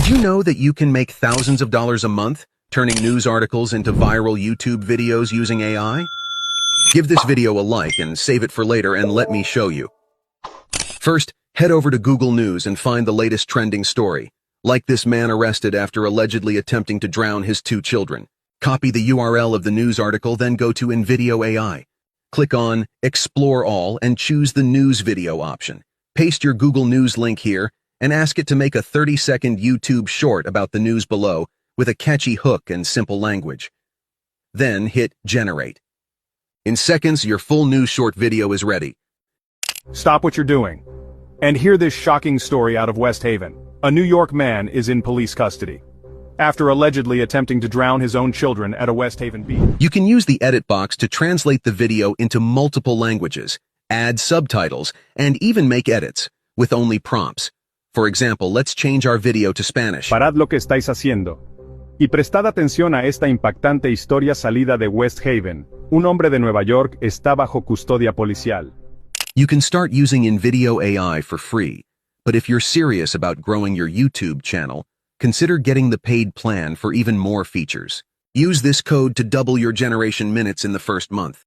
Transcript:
Did you know that you can make thousands of dollars a month turning news articles into viral YouTube videos using AI? Give this video a like and save it for later and let me show you. First, head over to Google News and find the latest trending story, like this man arrested after allegedly attempting to drown his 2 children. Copy the URL of the news article, then go to InVideo AI. Click on Explore All and choose the News Video option. Paste your Google News link here and ask it to make a 30-second YouTube short about the news below with a catchy hook and simple language. Then hit Generate. In seconds, your full news short video is ready. Stop what you're doing and hear this shocking story out of West Haven. A New York man is in police custody after allegedly attempting to drown his own children at a West Haven beach. You can use the edit box to translate the video into multiple languages, add subtitles, and even make edits with only prompts. For example, let's change our video to Spanish. Parad lo que estáis haciendo y prestad atención a esta impactante historia salida de West Haven. Un hombre de Nueva York está bajo custodia policial. You can start using InVideo AI for free, but if you're serious about growing your YouTube channel, consider getting the paid plan for even more features. Use this code to double your generation minutes in the first month.